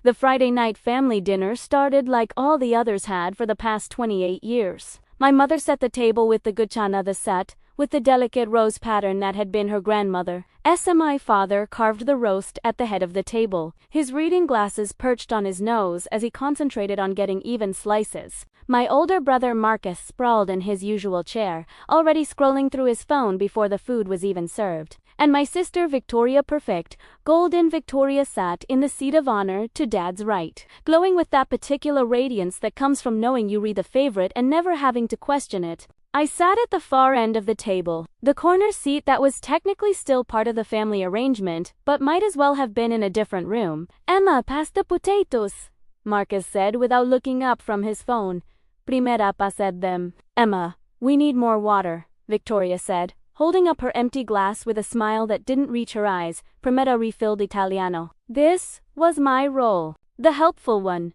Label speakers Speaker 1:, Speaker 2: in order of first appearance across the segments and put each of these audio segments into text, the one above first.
Speaker 1: The Friday night family dinner started like all the others had for the past 28 years. My mother set the table with the guchana the set, with the delicate rose pattern that had been her grandmother. My father carved the roast at the head of the table, his reading glasses perched on his nose as he concentrated on getting even slices. My older brother Marcus sprawled in his usual chair, already scrolling through his phone before the food was even served. And my sister Victoria Perfect, golden Victoria, sat in the seat of honor to Dad's right, glowing with that particular radiance that comes from knowing you read the favorite and never having to question it. I sat at the far end of the table, the corner seat that was technically still part of the family arrangement, but might as well have been in a different room. "Emma, pass the potatoes," Marcus said without looking up from his phone. "Primera pased them." "Emma, we need more water," Victoria said, holding up her empty glass with a smile that didn't reach her eyes. Primera refilled Italiano. This was my role. The helpful one.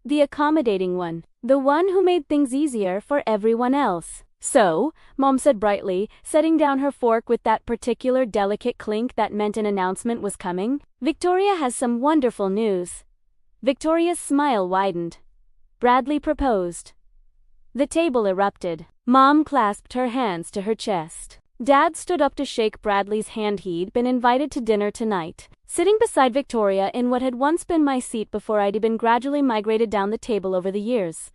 Speaker 1: The accommodating one. The one who made things easier for everyone else. "So," Mom said brightly, setting down her fork with that particular delicate clink that meant an announcement was coming, "Victoria has some wonderful news." Victoria's smile widened. Bradley proposed. The table erupted. Mom clasped her hands to her chest. Dad stood up to shake Bradley's hand. He'd been invited to dinner tonight. Sitting beside Victoria in what had once been my seat before I'd been gradually migrated down the table over the years.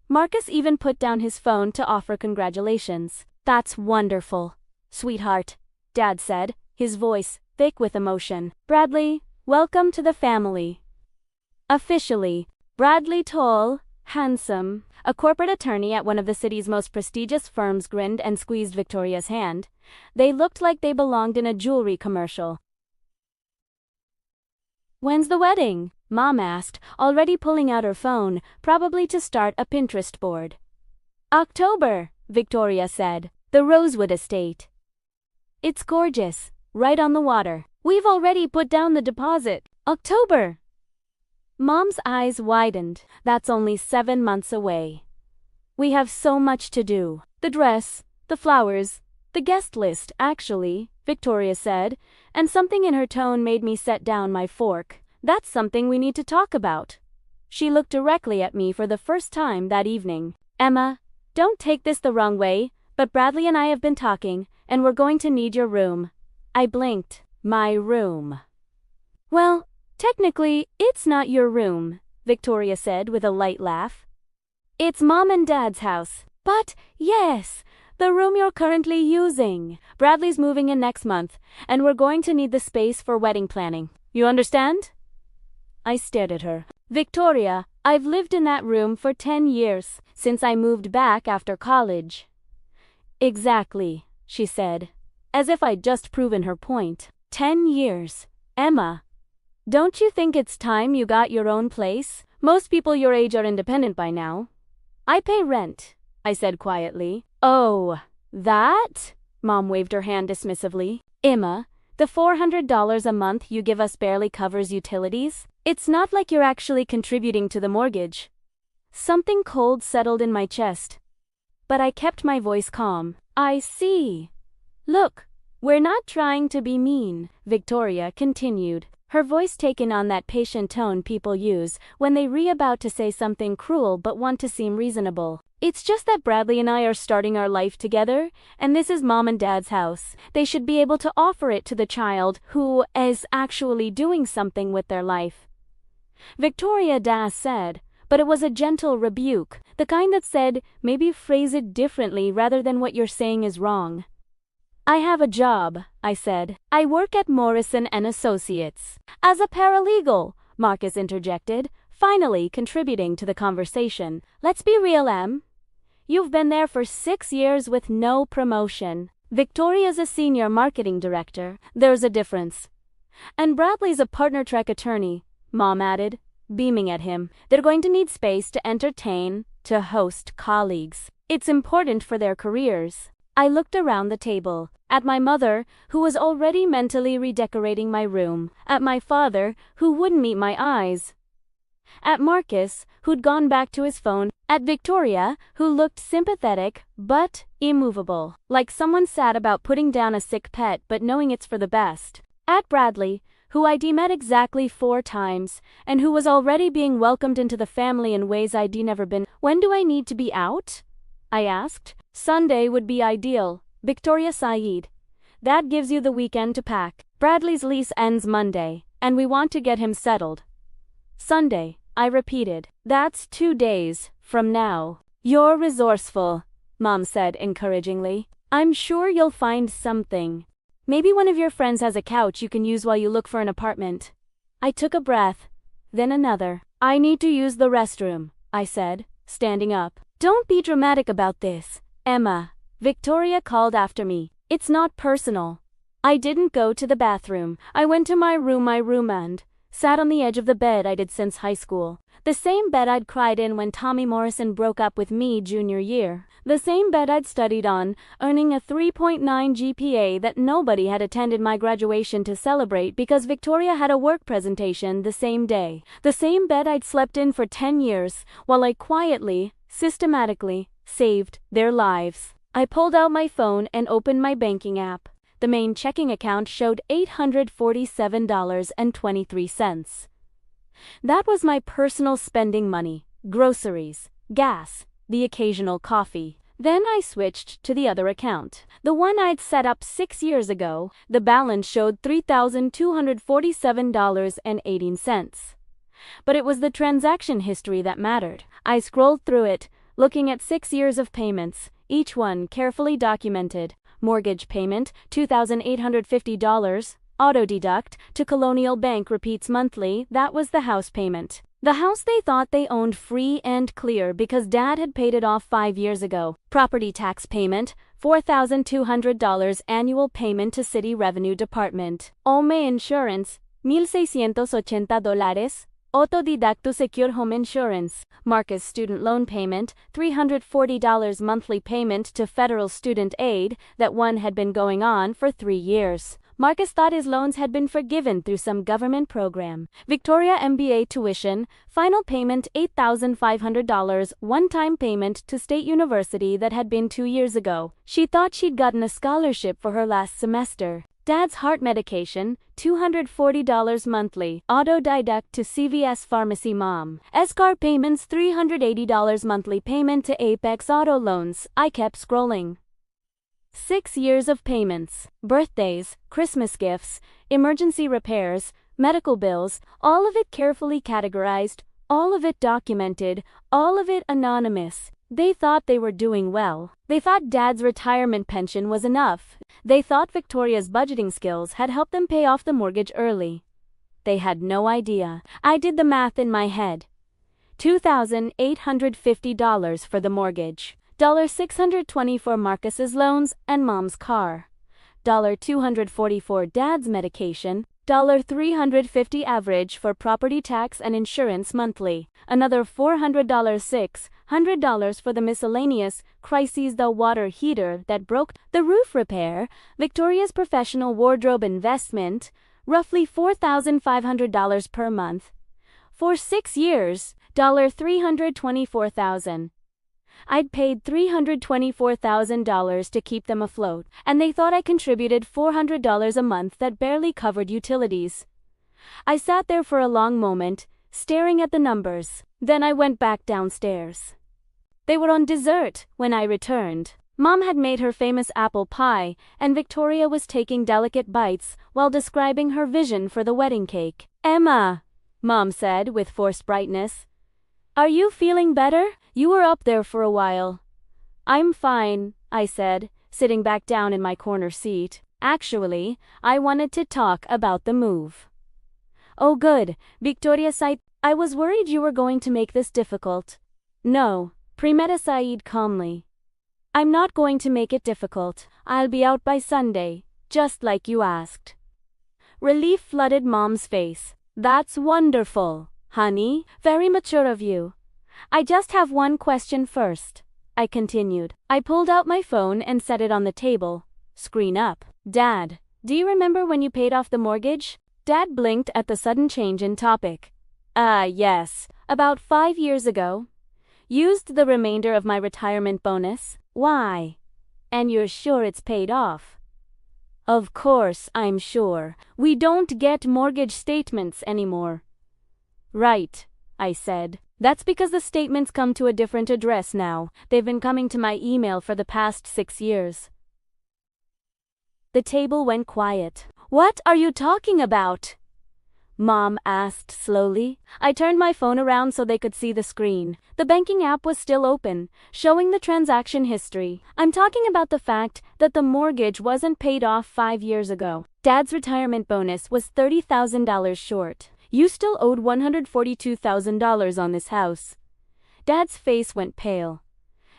Speaker 1: Marcus even put down his phone to offer congratulations. "That's wonderful, sweetheart," Dad said, his voice thick with emotion. "Bradley, welcome to the family." Officially, Bradley Toll, handsome, a corporate attorney at one of the city's most prestigious firms, grinned and squeezed Victoria's hand. They looked like they belonged in a jewelry commercial. "When's the wedding?" Mom asked, already pulling out her phone, probably to start a Pinterest board. "October," Victoria said. "The Rosewood Estate. It's gorgeous, right on the water. We've already put down the deposit." "October." Mom's eyes widened. "That's only 7 months away. We have so much to do. The dress, the flowers, the guest list, actually," Victoria said, and something in her tone made me set down my fork. "That's something we need to talk about." She looked directly at me for the first time that evening. "Emma, don't take this the wrong way, but Bradley and I have been talking, and we're going to need your room." I blinked. "My room?" "Well, technically, it's not your room," Victoria said with a light laugh. "It's Mom and Dad's house. But, yes, the room you're currently using. Bradley's moving in next month, and we're going to need the space for wedding planning. You understand?" I stared at her. "Victoria, I've lived in that room for 10 years, since I moved back after college." "Exactly," she said, as if I'd just proven her point. 10 years. Emma, don't you think it's time you got your own place? Most people your age are independent by now." "I pay rent," I said quietly. "Oh, that?" Mom waved her hand dismissively. "Emma, the $400 a month you give us barely covers utilities. It's not like you're actually contributing to the mortgage." Something cold settled in my chest, but I kept my voice calm. "I see. Look, we're not trying to be mean," Victoria continued, her voice taken on that patient tone people use when they about to say something cruel but want to seem reasonable. "It's just that Bradley and I are starting our life together, and this is Mom and Dad's house. They should be able to offer it to the child who is actually doing something with their life." Victoria Das said, but it was a gentle rebuke, the kind that said, maybe phrase it differently rather than what you're saying is wrong. "I have a job," I said. "I work at Morrison & Associates. As a paralegal," Marcus interjected, finally contributing to the conversation. "Let's be real, Em. You've been there for 6 years with no promotion. Victoria's a senior marketing director. There's a difference. And Bradley's a partner track attorney," Mom added, beaming at him. "They're going to need space to entertain, to host colleagues. It's important for their careers." I looked around the table, at my mother, who was already mentally redecorating my room, at my father, who wouldn't meet my eyes, at Marcus, who'd gone back to his phone, at Victoria, who looked sympathetic but immovable, like someone sad about putting down a sick pet but knowing it's for the best, at Bradley, who I'd met exactly 4 times, and who was already being welcomed into the family in ways I'd never been. When do I need to be out? I asked. Sunday would be ideal, Victoria sighed. That gives you the weekend to pack. Bradley's lease ends Monday, and we want to get him settled. Sunday, I repeated. That's 2 days from now. You're resourceful, Mom said encouragingly. I'm sure you'll find something. Maybe one of your friends has a couch you can use while you look for an apartment. I took a breath, then another. I need to use the restroom, I said, standing up. Don't be dramatic about this, Emma, Victoria called after me. It's not personal. I didn't go to the bathroom. I went to my room and sat on the edge of the bed I did since high school. The same bed I'd cried in when Tommy Morrison broke up with me junior year. The same bed I'd studied on, earning a 3.9 GPA that nobody had attended my graduation to celebrate because Victoria had a work presentation the same day. The same bed I'd slept in for 10 years, while I quietly, systematically, saved their lives. I pulled out my phone and opened my banking app. The main checking account showed $847.23. That was my personal spending money, groceries, gas, the occasional coffee. Then I switched to the other account. The one I'd set up 6 years ago. The balance showed $3,247.18. But it was the transaction history that mattered. I scrolled through it, looking at 6 years of payments, each one carefully documented. Mortgage payment, $2,850. Auto deduct to Colonial Bank repeats monthly. That was the house payment. The house they thought they owned free and clear because Dad had paid it off 5 years ago. Property tax payment, $4,200 annual payment to City Revenue Department. Home insurance, $1,680. Autodidact to secure home insurance. Marcus student loan payment, $340 monthly payment to federal student aid. That one had been going on for 3 years. Marcus thought his loans had been forgiven through some government program. Victoria MBA tuition, final payment $8,500, one-time payment to State University that had been 2 years ago. She thought she'd gotten a scholarship for her last semester. Dad's heart medication, $240 monthly. Autodidact to CVS Pharmacy Mom. SCAR payments, $380 monthly payment to Apex Auto Loans. I kept scrolling. 6 years of payments, birthdays, Christmas gifts, emergency repairs, medical bills, all of it carefully categorized, all of it documented, all of it anonymous. They thought they were doing well. They thought Dad's retirement pension was enough. They thought Victoria's budgeting skills had helped them pay off the mortgage early. They had no idea. I did the math in my head. $2,850 for the mortgage. $620 for Marcus's loans and Mom's car. $240 for Dad's medication. $350 average for property tax and insurance monthly. Another $400 for the miscellaneous crises, the water heater that broke, the roof repair, Victoria's professional wardrobe investment, roughly $4,500 per month. For 6 years, $324,000. I'd paid $324,000 to keep them afloat, and they thought I contributed $400 a month that barely covered utilities. I sat there for a long moment, staring at the numbers. Then I went back downstairs. They were on dessert when I returned. Mom had made her famous apple pie, and Victoria was taking delicate bites while describing her vision for the wedding cake. "Emma," Mom said with forced brightness, "are you feeling better? You were up there for a while." "I'm fine," I said, sitting back down in my corner seat. "Actually, I wanted to talk about the move." "Oh good," Victoria sighed. "I was worried you were going to make this difficult." "No," Primeta sighed calmly. "I'm not going to make it difficult. I'll be out by Sunday, just like you asked." Relief flooded Mom's face. "That's wonderful, honey. Very mature of you. I just have one question first," I continued. I pulled out my phone and set it on the table, screen up. "Dad, do you remember when you paid off the mortgage?" Dad blinked at the sudden change in topic. Yes. About 5 years ago. Used the remainder of my retirement bonus." "Why? And you're sure it's paid off?" Of course, I'm sure. We don't get mortgage statements anymore. Right, I said. That's because the statements come to a different address now. They've been coming to my email for the past 6 years. The table went quiet. What are you talking about? Mom asked slowly. I turned my phone around so they could see the screen. The banking app was still open, showing the transaction history. I'm talking about the fact that the mortgage wasn't paid off 5 years ago. Dad's retirement bonus was $30,000 short. You still owed $142,000 on this house. Dad's face went pale.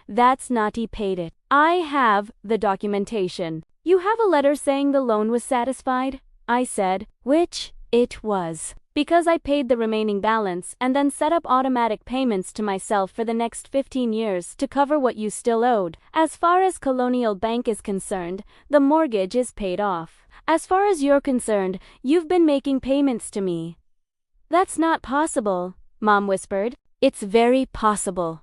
Speaker 1: That's not he paid it. I have the documentation. You have a letter saying the loan was satisfied? I said, which it was. Because I paid the remaining balance and then set up automatic payments to myself for the next 15 years to cover what you still owed. As far as Colonial Bank is concerned, the mortgage is paid off. As far as you're concerned, you've been making payments to me. That's not possible, Mom whispered. It's very possible.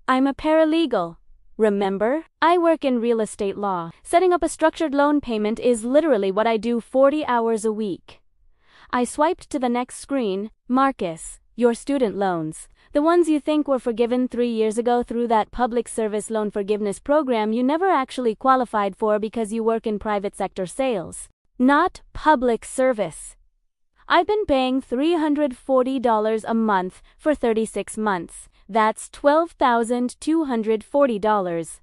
Speaker 1: I'm a paralegal. Remember? I work in real estate law. Setting up a structured loan payment is literally what I do 40 hours a week. I swiped to the next screen. Marcus, your student loans. The ones you think were forgiven 3 years ago through that public service loan forgiveness program you never actually qualified for because you work in private sector sales. Not public service. I've been paying $340 a month for 36 months. That's $12,240.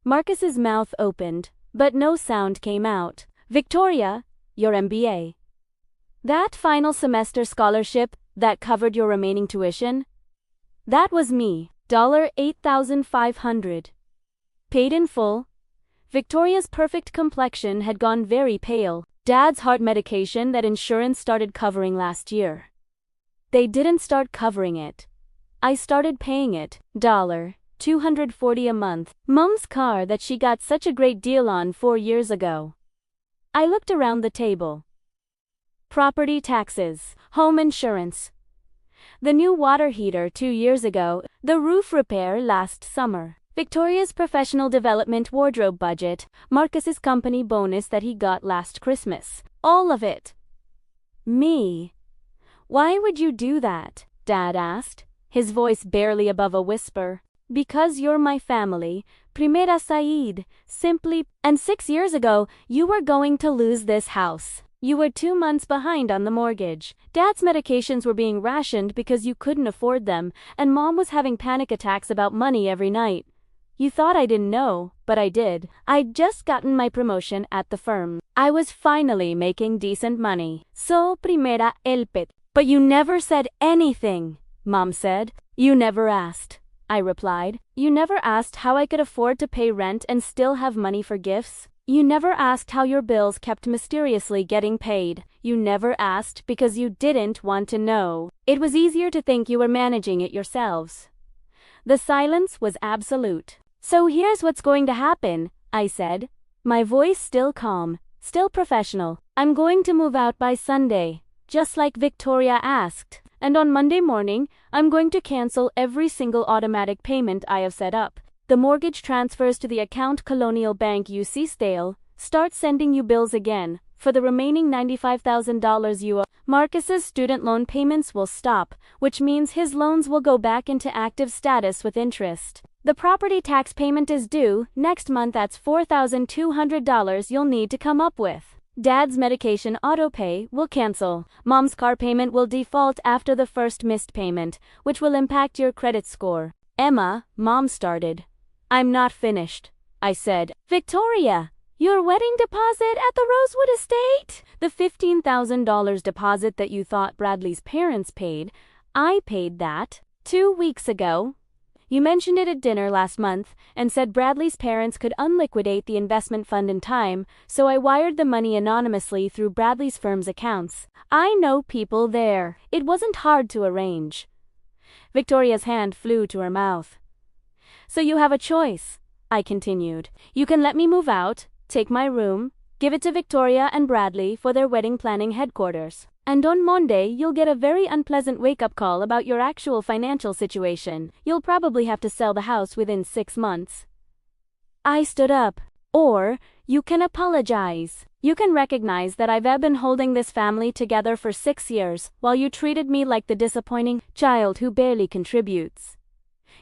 Speaker 1: Marcus's mouth opened, but no sound came out. Victoria, your MBA. That final semester scholarship that covered your remaining tuition? That was me, $8,500. Paid in full. Victoria's perfect complexion had gone very pale. Dad's heart medication that insurance started covering last year. They didn't start covering it. I started paying it, $240 a month. Mom's car that she got such a great deal on 4 years ago. I looked around the table. Property taxes, home insurance. The new water heater 2 years ago, the roof repair last summer. Victoria's professional development wardrobe budget, Marcus's company bonus that he got last Christmas. All of it. Me. Why would you do that? Dad asked, his voice barely above a whisper. Because you're my family, Primera Said, simply. And 6 years ago, you were going to lose this house. You were 2 months behind on the mortgage. Dad's medications were being rationed because you couldn't afford them, and Mom was having panic attacks about money every night. You thought I didn't know, but I did. I'd just gotten my promotion at the firm. I was finally making decent money. So primera el pet. But you never said anything, Mom said. You never asked, I replied. You never asked how I could afford to pay rent and still have money for gifts. You never asked how your bills kept mysteriously getting paid. You never asked because you didn't want to know. It was easier to think you were managing it yourselves. The silence was absolute. So here's what's going to happen, I said, my voice still calm, still professional. I'm going to move out by Sunday, just like Victoria asked. And on Monday morning, I'm going to cancel every single automatic payment I have set up. The mortgage transfers to the account Colonial Bank you see stale, start sending you bills again. For the remaining $95,000 you owe, Marcus's student loan payments will stop, which means his loans will go back into active status with interest. The property tax payment is due next month. That's $4,200 you'll need to come up with. Dad's medication autopay will cancel. Mom's car payment will default after the first missed payment, which will impact your credit score. Emma, Mom started. I'm not finished, I said. Victoria, your wedding deposit at the Rosewood estate? The $15,000 deposit that you thought Bradley's parents paid, I paid that 2 weeks ago. You mentioned it at dinner last month and said Bradley's parents could unliquidate the investment fund in time, so I wired the money anonymously through Bradley's firm's accounts. I know people there. It wasn't hard to arrange. Victoria's hand flew to her mouth. So you have a choice, I continued. You can let me move out, take my room, give it to Victoria and Bradley for their wedding planning headquarters. And on Monday, you'll get a very unpleasant wake-up call about your actual financial situation. You'll probably have to sell the house within 6 months. I stood up. Or, you can apologize. You can recognize that I've been holding this family together for 6 years, while you treated me like the disappointing child who barely contributes.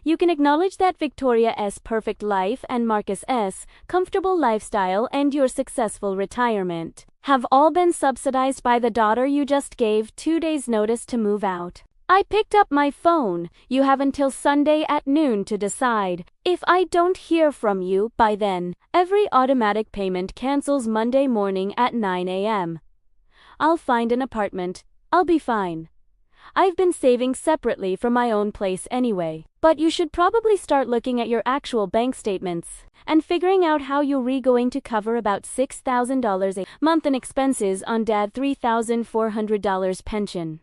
Speaker 1: You can acknowledge that Victoria's perfect life and Marcus's comfortable lifestyle and your successful retirement have all been subsidized by the daughter you just gave 2 days' notice to move out. I picked up my phone. You have until Sunday at noon to decide. If I don't hear from you by then, every automatic payment cancels Monday morning at 9 a.m. I'll find an apartment. I'll be fine. I've been saving separately from my own place anyway. But you should probably start looking at your actual bank statements and figuring out how you're going to cover about $6,000 a month in expenses on Dad's $3,400 pension.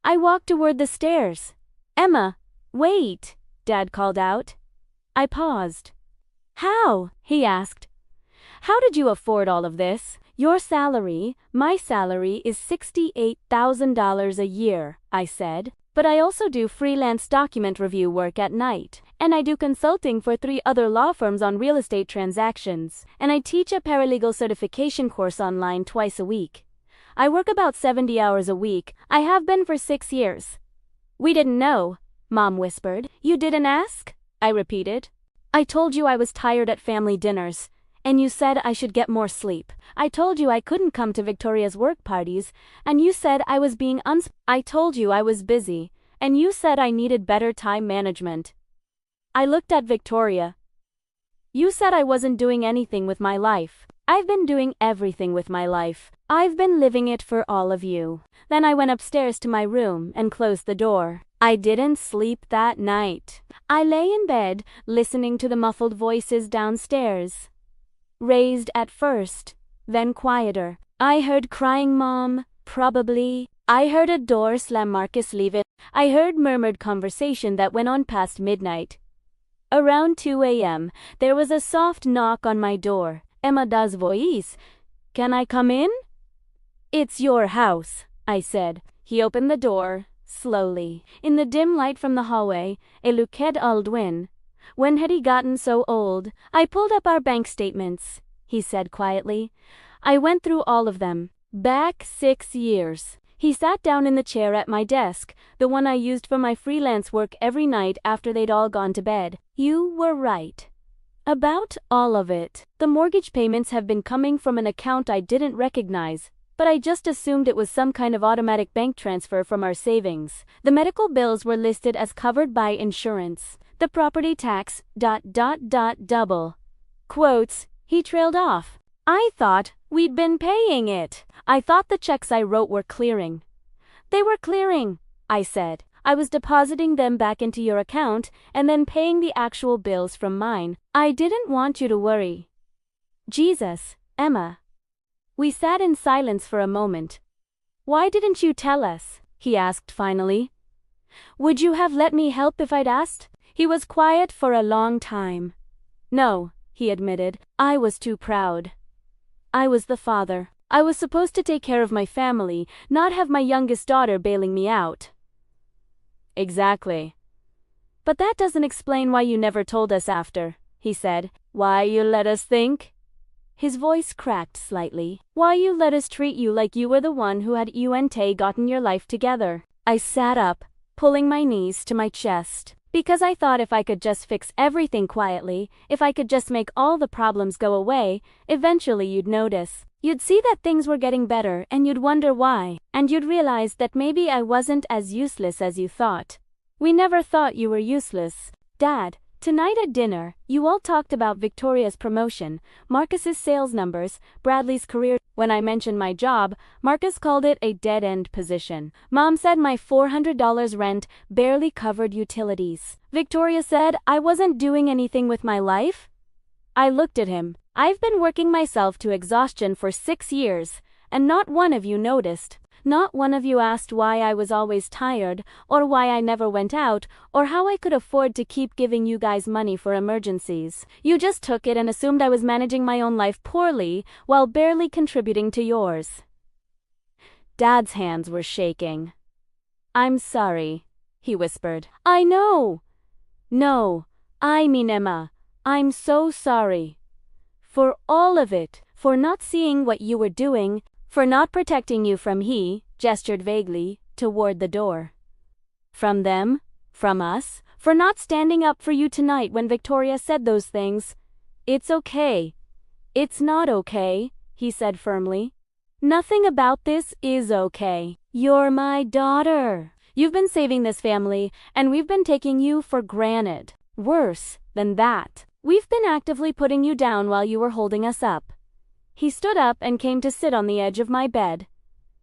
Speaker 1: I walked toward the stairs. Emma, wait, Dad called out. I paused. How? He asked. How did you afford all of this? Your salary, my salary is $68,000 a year, I said. But I also do freelance document review work at night, and I do consulting for 3 other law firms on real estate transactions, and I teach a paralegal certification course online twice a week. I work about 70 hours a week. I have been for 6 years. We didn't know, Mom whispered. You didn't ask? I repeated. I told you I was tired at family dinners, and you said I should get more sleep. I told you I couldn't come to Victoria's work parties, and you said I was being I told you I was busy, and you said I needed better time management. I looked at Victoria. You said I wasn't doing anything with my life. I've been doing everything with my life. I've been living it for all of you. Then I went upstairs to my room and closed the door. I didn't sleep that night. I lay in bed, listening to the muffled voices downstairs. Raised at first, then quieter. I heard crying Mom, probably. I heard a door slam Marcus leave it. I heard murmured conversation that went on past midnight. Around 2 a.m., there was a soft knock on my door. Emma's voice. Can I come in? It's your house, I said. He opened the door, slowly. In the dim light from the hallway, a looked Aldwin. When had he gotten so old? I pulled up our bank statements, he said quietly. I went through all of them. Back 6 years. He sat down in the chair at my desk, the one I used for my freelance work every night after they'd all gone to bed. You were right. About all of it. The mortgage payments have been coming from an account I didn't recognize, but I just assumed it was some kind of automatic bank transfer from our savings. The medical bills were listed as covered by insurance. The property tax, double. Quotes, he trailed off. I thought we'd been paying it. I thought the checks I wrote were clearing. They were clearing, I said. I was depositing them back into your account and then paying the actual bills from mine. I didn't want you to worry. Jesus, Emma. We sat in silence for a moment. Why didn't you tell us? He asked finally. Would you have let me help if I'd asked? He was quiet for a long time. No, he admitted. I was too proud. I was the father. I was supposed to take care of my family, not have my youngest daughter bailing me out. Exactly. But that doesn't explain why you never told us after, he said. Why you let us think? His voice cracked slightly. Why you let us treat you like you were the one who had gotten your life together. I sat up, pulling my knees to my chest. Because I thought if I could just fix everything quietly, if I could just make all the problems go away, eventually you'd notice. You'd see that things were getting better and you'd wonder why, and you'd realize that maybe I wasn't as useless as you thought. We never thought you were useless. Dad, tonight at dinner, you all talked about Victoria's promotion, Marcus's sales numbers, Bradley's career. When I mentioned my job, Marcus called it a dead-end position. Mom said my $400 rent barely covered utilities. Victoria said I wasn't doing anything with my life. I looked at him. I've been working myself to exhaustion for 6 years, and not one of you noticed. Not one of you asked why I was always tired, or why I never went out, or how I could afford to keep giving you guys money for emergencies. You just took it and assumed I was managing my own life poorly, while barely contributing to yours. Dad's hands were shaking. I'm sorry, he whispered. I know. No, I mean Emma, I'm so sorry. For all of it, For not seeing what you were doing, for not protecting you from he gestured vaguely toward the door. From them? From us? For not standing up for you tonight when Victoria said those things. It's okay. It's not okay, he said firmly. Nothing about this is okay. You're my daughter. You've been saving this family, and we've been taking you for granted. Worse than that, we've been actively putting you down while you were holding us up. He stood up and came to sit on the edge of my bed.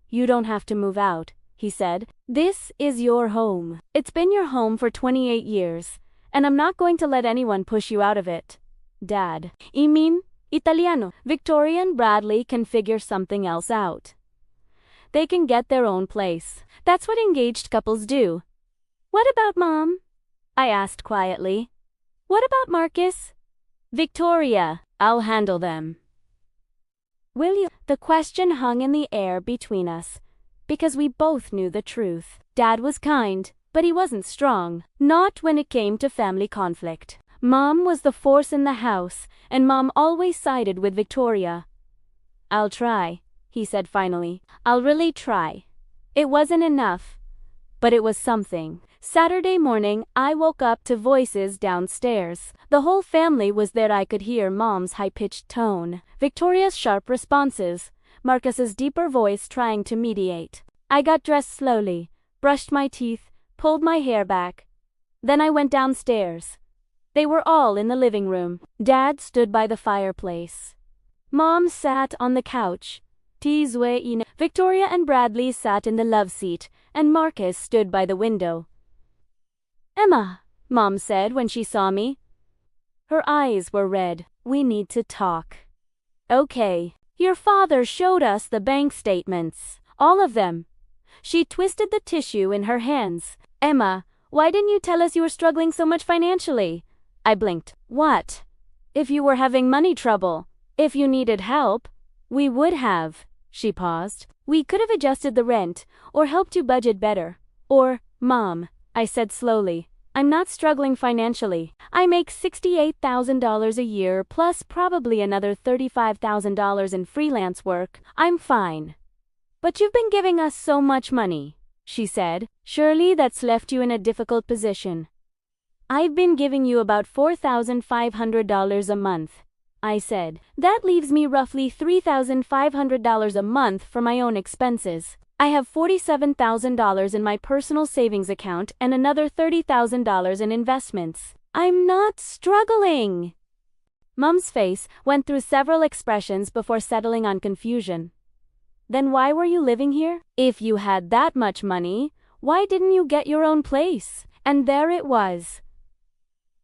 Speaker 1: You don't have to move out, he said. This is your home. It's been your home for 28 years, and I'm not going to let anyone push you out of it. Dad. I mean, Italiano. Victoria and Bradley can figure something else out. They can get their own place. That's what engaged couples do. What about Mom? I asked quietly. What about Marcus? Victoria, I'll handle them. Will you? The question hung in the air between us, because we both knew the truth. Dad was kind, but he wasn't strong. Not when it came to family conflict. Mom was the force in the house, and Mom always sided with Victoria. I'll try, he said finally. I'll really try. It wasn't enough, but it was something. Saturday morning, I woke up to voices downstairs. The whole family was there. I could hear Mom's high-pitched tone, Victoria's sharp responses, Marcus's deeper voice trying to mediate. I got dressed slowly, brushed my teeth, pulled my hair back. Then I went downstairs. They were all in the living room. Dad stood by the fireplace. Mom sat on the couch. Victoria and Bradley sat in the love seat, and Marcus stood by the window. Emma, Mom said when she saw me. Her eyes were red. We need to talk. Okay. Your father showed us the bank statements. All of them. She twisted the tissue in her hands. Emma, why didn't you tell us you were struggling so much financially? I blinked. What? If you were having money trouble, if you needed help, we would have. She paused. We could have adjusted the rent, or helped you budget better. Or, Mom, I said slowly, I'm not struggling financially. I make $68,000 a year plus probably another $35,000 in freelance work. I'm fine. But you've been giving us so much money, she said. Surely that's left you in a difficult position. I've been giving you about $4,500 a month, I said. That leaves me roughly $3,500 a month for my own expenses. I have $47,000 in my personal savings account and another $30,000 in investments. I'm not struggling. Mom's face went through several expressions before settling on confusion. Then why were you living here? If you had that much money, why didn't you get your own place? And there it was.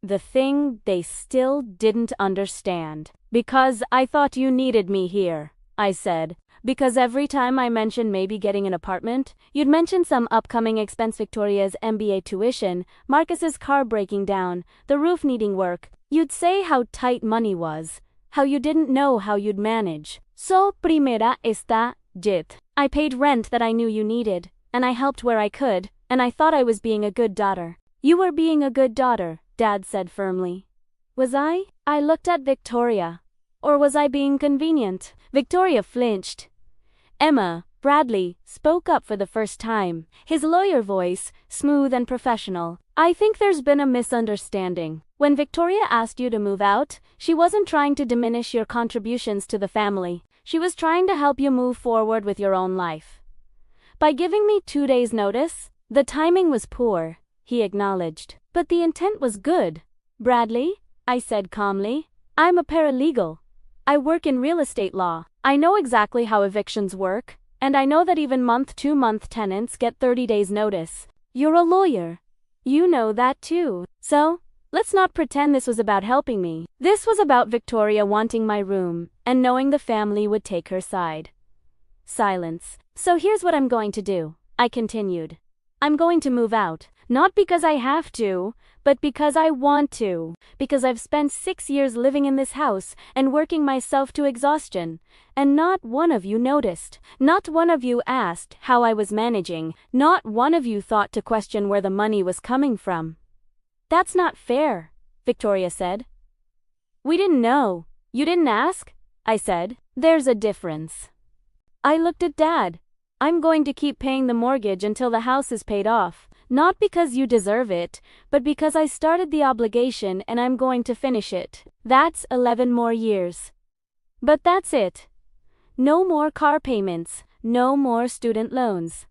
Speaker 1: The thing they still didn't understand. Because I thought you needed me here, I said. Because every time I mentioned maybe getting an apartment, you'd mention some upcoming expense, Victoria's MBA tuition, Marcus's car breaking down, the roof needing work. You'd say how tight money was, how you didn't know how you'd manage. So, primera está jit. I paid rent that I knew you needed, and I helped where I could, and I thought I was being a good daughter. You were being a good daughter, Dad said firmly. Was I? I looked at Victoria. Or was I being convenient? Victoria flinched. Emma, Bradley, spoke up for the first time, his lawyer voice, smooth and professional. I think there's been a misunderstanding. When Victoria asked you to move out, she wasn't trying to diminish your contributions to the family. She was trying to help you move forward with your own life. By giving me 2 days' notice, the timing was poor, he acknowledged. But the intent was good. Bradley, I said calmly, I'm a paralegal. I work in real estate law. I know exactly how evictions work, and I know that even month-to-month tenants get 30 days notice. You're a lawyer. You know that too. So, let's not pretend this was about helping me. This was about Victoria wanting my room, and knowing the family would take her side. Silence. So here's what I'm going to do, I continued. I'm going to move out. Not because I have to, but because I want to. Because I've spent 6 years living in this house and working myself to exhaustion. And not one of you noticed. Not one of you asked how I was managing. Not one of you thought to question where the money was coming from. That's not fair, Victoria said. We didn't know. You didn't ask? I said. There's a difference. I looked at Dad. I'm going to keep paying the mortgage until the house is paid off, not because you deserve it, but because I started the obligation and I'm going to finish it. That's 11 more years. But that's it. No more car payments, no more student loans.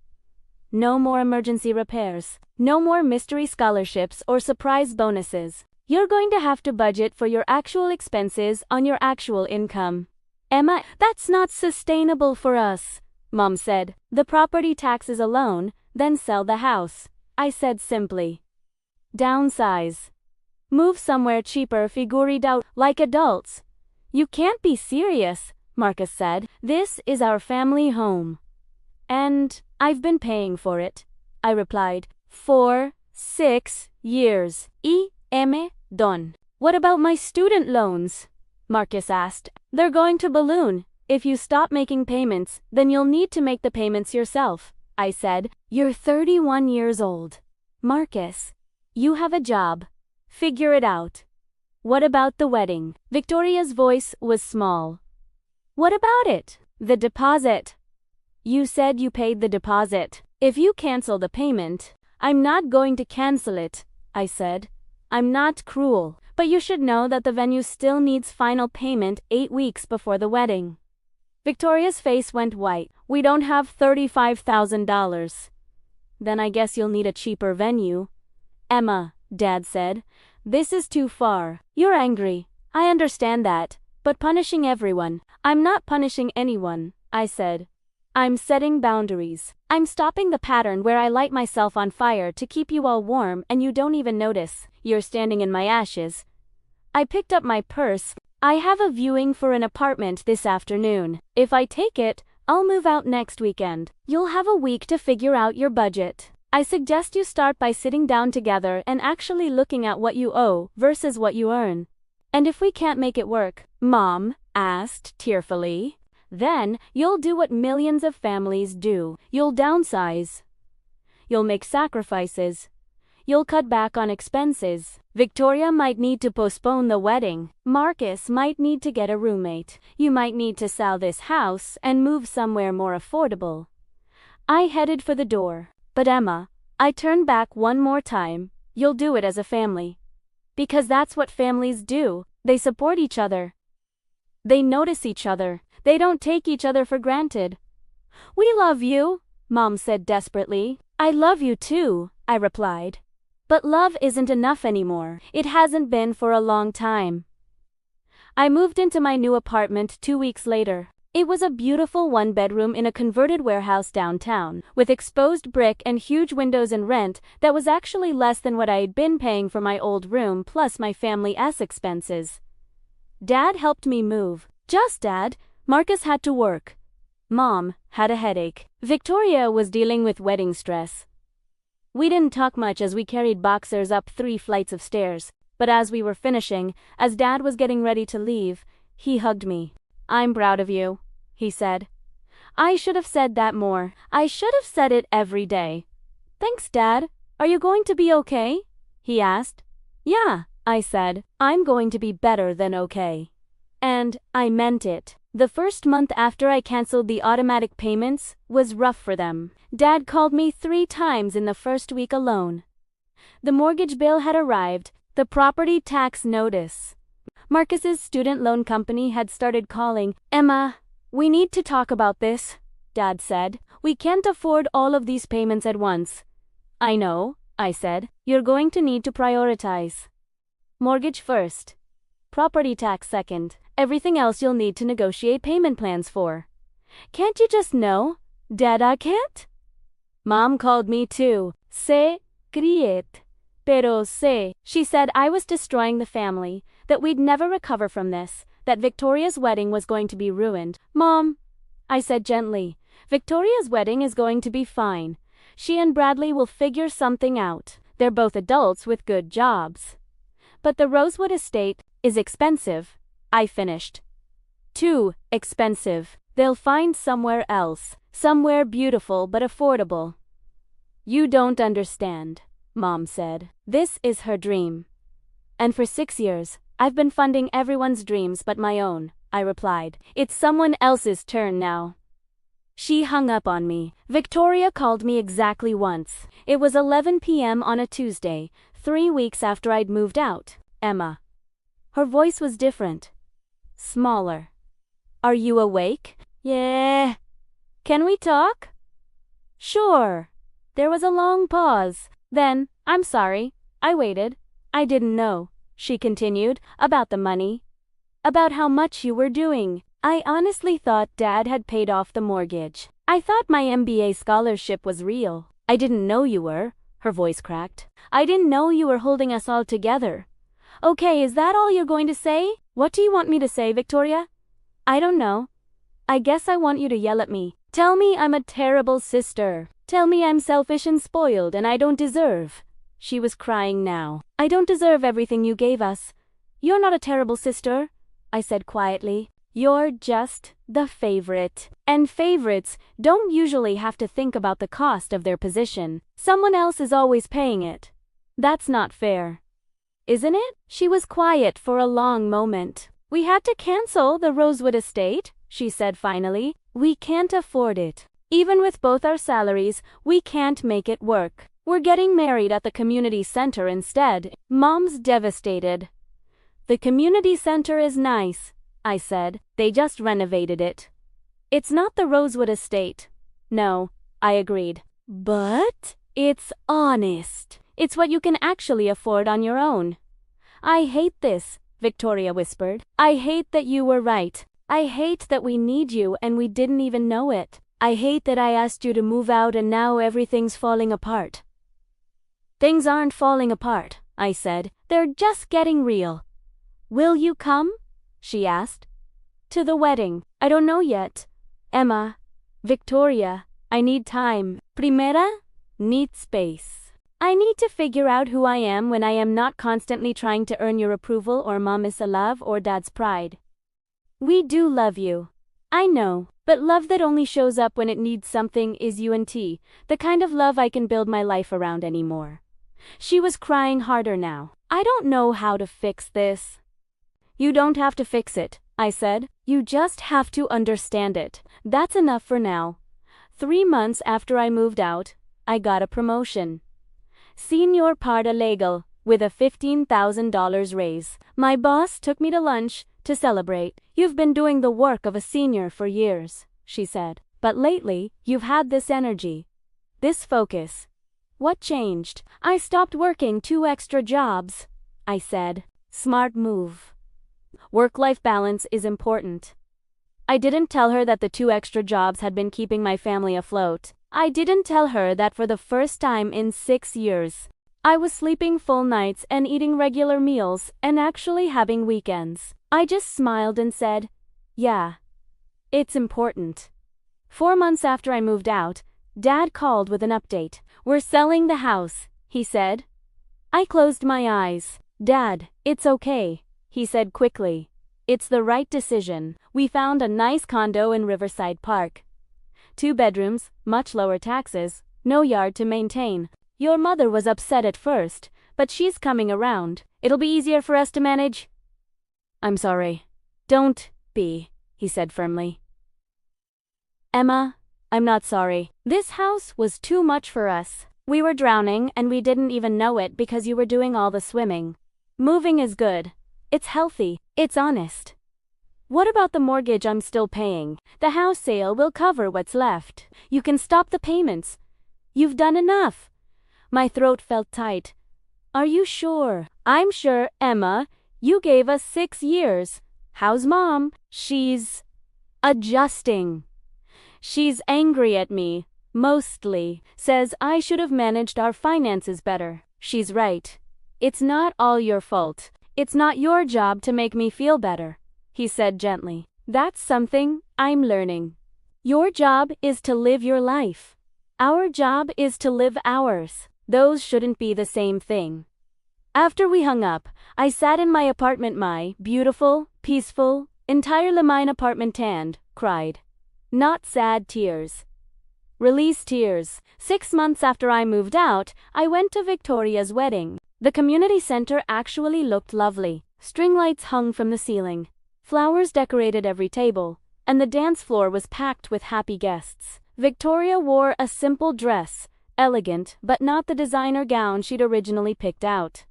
Speaker 1: No more emergency repairs, no more mystery scholarships or surprise bonuses. You're going to have to budget for your actual expenses on your actual income. Emma, that's not sustainable for us, Mom said. The property taxes alone, then sell the house, I said simply. Downsize. Move somewhere cheaper, figure it out, like adults. You can't be serious, Marcus said. This is our family home. And I've been paying for it, I replied. For 6 years. Don. What about my student loans? Marcus asked. They're going to balloon. If you stop making payments, then you'll need to make the payments yourself, I said. You're 31 years old. Marcus, you have a job. Figure it out. What about the wedding? Victoria's voice was small. What about it? The deposit. You said you paid the deposit. If you cancel the payment, I'm not going to cancel it, I said. I'm not cruel, but you should know that the venue still needs final payment 8 weeks before the wedding. Victoria's face went white. We don't have $35,000. Then I guess you'll need a cheaper venue. Emma, Dad said. This is too far. You're angry. I understand that. But punishing everyone. I'm not punishing anyone, I said. I'm setting boundaries. I'm stopping the pattern where I light myself on fire to keep you all warm and you don't even notice. You're standing in my ashes. I picked up my purse. I have a viewing for an apartment this afternoon. If I take it, I'll move out next weekend. You'll have a week to figure out your budget. I suggest you start by sitting down together and actually looking at what you owe versus what you earn. And if we can't make it work, Mom asked tearfully, then you'll do what millions of families do. You'll downsize. You'll make sacrifices. You'll cut back on expenses. Victoria might need to postpone the wedding. Marcus might need to get a roommate. You might need to sell this house and move somewhere more affordable. I headed for the door. But Emma, I turned back one more time. You'll do it as a family. Because that's what families do. They support each other. They notice each other. They don't take each other for granted. We love you, Mom said desperately. I love you too, I replied. But love isn't enough anymore. It hasn't been for a long time. I moved into my new apartment 2 weeks later. It was a beautiful one-bedroom in a converted warehouse downtown, with exposed brick and huge windows and rent that was actually less than what I had been paying for my old room plus my family's expenses. Dad helped me move. Just Dad. Marcus had to work. Mom had a headache. Victoria was dealing with wedding stress. We didn't talk much as we carried boxers up 3 flights of stairs, but as we were finishing, as Dad was getting ready to leave, he hugged me. I'm proud of you, he said. I should have said that more. I should have said it every day. Thanks, Dad. Are you going to be okay? He asked. Yeah, I said. I'm going to be better than okay. And I meant it. The first month after I canceled the automatic payments was rough for them. Dad called me 3 times in the first week alone. The mortgage bill had arrived, the property tax notice. Marcus's student loan company had started calling. Emma, we need to talk about this, Dad said. We can't afford all of these payments at once. I know, I said. You're going to need to prioritize. Mortgage first. Property tax second. Everything else you'll need to negotiate payment plans for. Can't you just know? Dad, I can't? Mom called me too. Se criet. Pero se. She said I was destroying the family, that we'd never recover from this, that Victoria's wedding was going to be ruined. Mom, I said gently, Victoria's wedding is going to be fine. She and Bradley will figure something out. They're both adults with good jobs. But the Rosewood estate is expensive, I finished. Too expensive. They'll find somewhere else, somewhere beautiful but affordable. You don't understand, Mom said. This is her dream. And for 6 years, I've been funding everyone's dreams but my own. I replied. It's someone else's turn now. She hung up on me. Victoria called me exactly once. It was 11 p.m. on a Tuesday, 3 weeks after I'd moved out. Emma. Her voice was different. Smaller. Are you awake? Yeah. Can we talk? Sure. There was a long pause. Then, I'm sorry. I waited. I didn't know, she continued, about the money. About how much you were doing. I honestly thought Dad had paid off the mortgage. I thought my MBA scholarship was real. I didn't know you were. Her voice cracked. I didn't know you were holding us all together. Okay, is that all you're going to say? What do you want me to say, Victoria? I don't know. I guess I want you to yell at me. Tell me I'm a terrible sister. Tell me I'm selfish and spoiled and I don't deserve. She was crying now. I don't deserve everything you gave us. You're not a terrible sister, I said quietly. You're just the favorite. And favorites don't usually have to think about the cost of their position. Someone else is always paying it. That's not fair. Isn't it? She was quiet for a long moment. We had to cancel the Rosewood estate, she said finally. We can't afford it. Even with both our salaries, we can't make it work. We're getting married at the community center instead. Mom's devastated. The community center is nice, I said. They just renovated it. It's not the Rosewood estate. No, I agreed. But it's honest. It's what you can actually afford on your own. I hate this, Victoria whispered. I hate that you were right. I hate that we need you and we didn't even know it. I hate that I asked you to move out and now everything's falling apart. Things aren't falling apart, I said. They're just getting real. Will you come? She asked. To the wedding. I don't know yet. Emma. Victoria. I need time. Primera? Need space. I need to figure out who I am when I am not constantly trying to earn your approval or Mama's love or Dad's pride. We do love you. I know, but love that only shows up when it needs something is UNT, the kind of love I can build my life around anymore. She was crying harder now. I don't know how to fix this. You don't have to fix it, I said. You just have to understand it. That's enough for now. 3 months after I moved out, I got a promotion. Senior paralegal, with a $15,000 raise. My boss took me to lunch to celebrate. You've been doing the work of a senior for years, she said. But lately, you've had this energy. This focus. What changed? I stopped working 2 extra jobs, I said. Smart move. Work-life balance is important. I didn't tell her that the 2 extra jobs had been keeping my family afloat. I didn't tell her that for the first time in 6 years, I was sleeping full nights and eating regular meals and actually having weekends. I just smiled and said, yeah, it's important. 4 months after I moved out, Dad called with an update. We're selling the house, he said. I closed my eyes. Dad, it's okay, he said quickly. It's the right decision. We found a nice condo in Riverside Park. 2 bedrooms, much lower taxes, no yard to maintain. Your mother was upset at first, but she's coming around. It'll be easier for us to manage. I'm sorry. Don't be, he said firmly. Emma, I'm not sorry. This house was too much for us. We were drowning and we didn't even know it because you were doing all the swimming. Moving is good. It's healthy. It's honest. What about the mortgage I'm still paying? The house sale will cover what's left. You can stop the payments. You've done enough. My throat felt tight. Are you sure? I'm sure, Emma. You gave us 6 years. How's Mom? She's adjusting. She's angry at me, mostly. Says I should have managed our finances better. She's right. It's not all your fault. It's not your job to make me feel better, he said gently. That's something I'm learning. Your job is to live your life. Our job is to live ours. Those shouldn't be the same thing. After we hung up, I sat in my apartment, my beautiful, peaceful, entirely mine apartment, and cried. Not sad tears. Release tears. 6 months after I moved out, I went to Victoria's wedding. The community center actually looked lovely. String lights hung from the ceiling. Flowers decorated every table, and the dance floor was packed with happy guests. Victoria wore a simple dress, elegant but not the designer gown she'd originally picked out.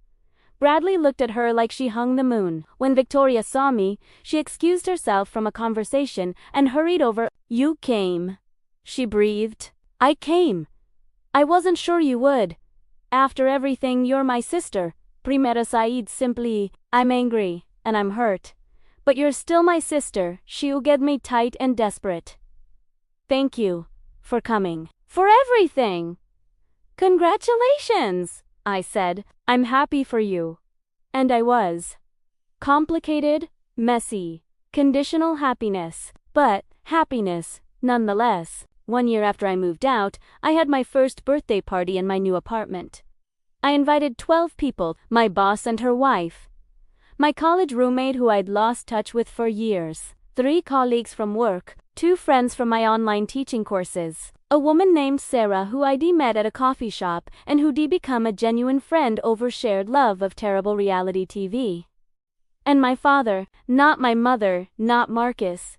Speaker 1: Bradley looked at her like she hung the moon. When Victoria saw me, she excused herself from a conversation and hurried over. "You came," she breathed. "I came. I wasn't sure you would. After everything, you're my sister. Primera Said simply, I'm angry, and I'm hurt. But you're still my sister." She'll get me tight and desperate. "Thank you for coming. For everything." "Congratulations," I said. "I'm happy for you." And I was. Complicated, messy, conditional happiness, but happiness, nonetheless. 1 year after I moved out, I had my first birthday party in my new apartment. I invited 12 people, my boss and her wife, my college roommate who I'd lost touch with for years, 3 colleagues from work, 2 friends from my online teaching courses, a woman named Sarah who I'd met at a coffee shop and who'd become a genuine friend over shared love of terrible reality TV. And my father, not my mother, not Marcus,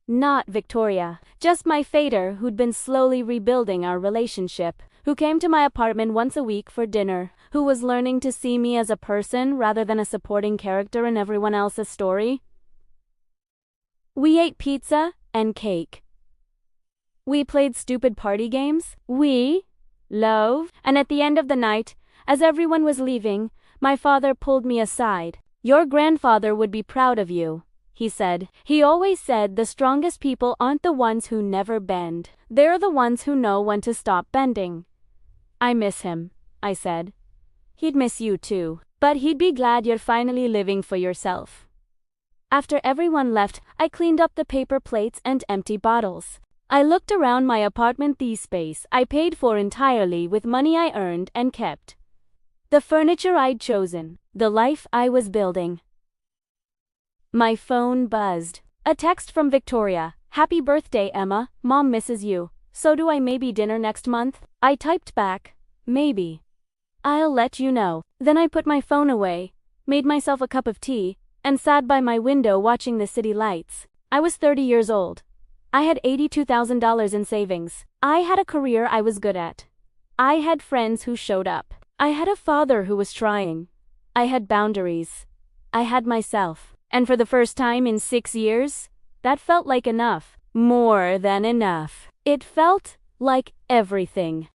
Speaker 1: not Victoria, just my fader who'd been slowly rebuilding our relationship, who came to my apartment once a week for dinner, who was learning to see me as a person rather than a supporting character in everyone else's story. We ate pizza and cake. We played stupid party games. And at the end of the night, as everyone was leaving, my father pulled me aside. "Your grandfather would be proud of you," he said. "He always said the strongest people aren't the ones who never bend. They're the ones who know when to stop bending." "I miss him," I said. "He'd miss you too, but he'd be glad you're finally living for yourself." After everyone left, I cleaned up the paper plates and empty bottles. I looked around my apartment, the space I paid for entirely with money I earned and kept. The furniture I'd chosen, the life I was building. My phone buzzed. A text from Victoria. "Happy birthday, Emma. Mom misses you. So do I. Maybe dinner next month?" I typed back, "Maybe. I'll let you know." Then I put my phone away, made myself a cup of tea, and sat by my window watching the city lights. I was 30 years old. I had $82,000 in savings. I had a career I was good at. I had friends who showed up. I had a father who was trying. I had boundaries. I had myself. And for the first time in 6 years, that felt like enough. More than enough. It felt like everything.